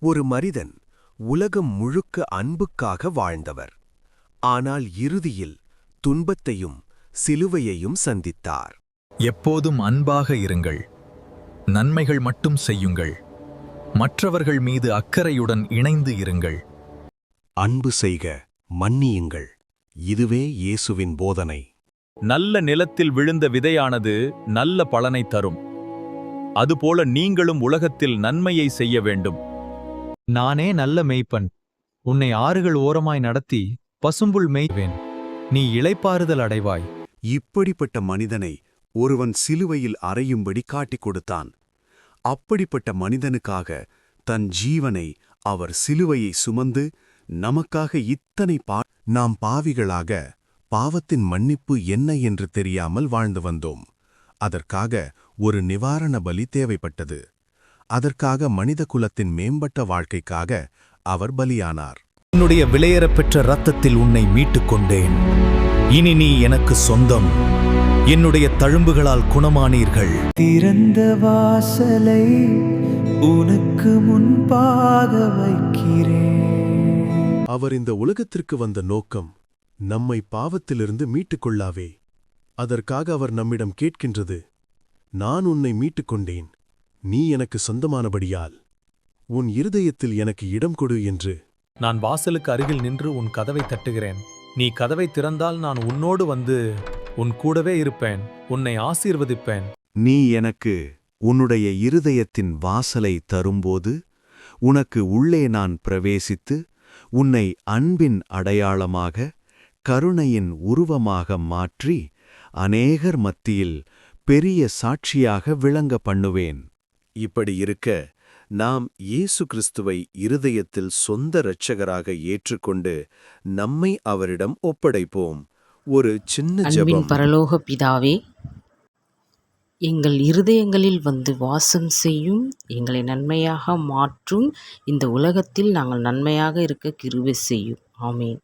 ஒரு மனிதன் உலகம் முழுக்க அன்புக்காக வாழ்ந்தவர். ஆனால் இறுதியில் துன்பத்தையும் சிலுவையையும் சந்தித்தார். எப்போதும் அன்பாக இருங்கள். நன்மைகள் மட்டும் செய்யுங்கள். மற்றவர்கள் மீது அக்கறையுடன் இணைந்து இருங்கள். அன்பு செய்க, மன்னியுங்கள். இதுவே இயேசுவின் போதனை. நல்ல நிலத்தில் விழுந்த விதையானது நல்ல பலனை தரும். அதுபோல நீங்களும் உலகத்தில் நன்மையை செய்ய வேண்டும். நானே நல்ல மேய்ப்பன். உன்னை ஆறுகள் ஓரமாய் நடத்தி பசும்புல் மேய்வேன். நீ இளைப்பாறுதல் அடைவாய். இப்படிப்பட்ட மனிதனை ஒருவன் சிலுவையில் அறையும்படி காட்டிக் கொடுத்தான். அப்படிப்பட்ட மனிதனுக்காக தன் ஜீவனை அவர் சிலுவையை சுமந்து நமக்காக இத்தனை நாம் பாவிகளாக பாவத்தின் மன்னிப்பு என்ன என்று தெரியாமல் வாழ்ந்து வந்தோம். அதற்காக ஒரு நிவாரண பலி தேவைப்பட்டது. அதற்காக மனித குலத்தின் மேம்பட்ட வாழ்க்கைக்காக அவர் பலியானார். என்னுடைய விலையேறப்பெற்ற இரத்தத்தில் உன்னை மீட்டுக் கொண்டேன். இனி நீ எனக்கு சொந்தம். என்னுடைய தழும்புகளால் குணமானீர்கள். திறந்த வாசலை உனக்கு முன்பாக வைக்கிறேன். அவர் இந்த உலகத்திற்கு வந்த நோக்கம் நம்மை பாவத்திலிருந்து மீட்டுக்கொள்ளாவே. அதற்காக அவர் நம்மிடம் கேட்கின்றது, நான் உன்னை மீட்டுக்கொண்டேன், நீ எனக்கு சொந்தமானபடியால் உன் இருதயத்தில் எனக்கு இடம் கொடு என்று. நான் வாசலுக்கு அருகில் நின்று உன் கதவை தட்டுகிறேன். நீ கதவை திறந்தால் நான் உன்னோடு வந்து உன் கூடவே இருப்பேன். உன்னை ஆசீர்வதிப்பேன். நீ எனக்கு உன்னுடைய இருதயத்தின் வாசலை தரும்போது உனக்கு உள்ளே நான் பிரவேசித்து உன்னை அன்பின் அடையாளமாக கருணையின் உருவமாக மாற்றி அநேகர் மத்தியில் பெரிய சாட்சியாக விளங்க பண்ணுவேன். இப்படி இருக்க நாம் இயேசு கிறிஸ்துவை இருதயத்தில் சொந்த இரட்சகராக ஏற்றுக்கொண்டு நம்மை அவரிடம் ஒப்படைப்போம். ஒரு சின்ன ஜெபம். அன்பின் பரலோக பிதாவே, எங்கள் இருதயங்களில் வந்து வாசம் செய்யும், எங்களை நன்மையாக மாற்றும். இந்த உலகத்தில் நாங்கள் நன்மையாக இருக்க கிருபை செய்யும். ஆமேன்.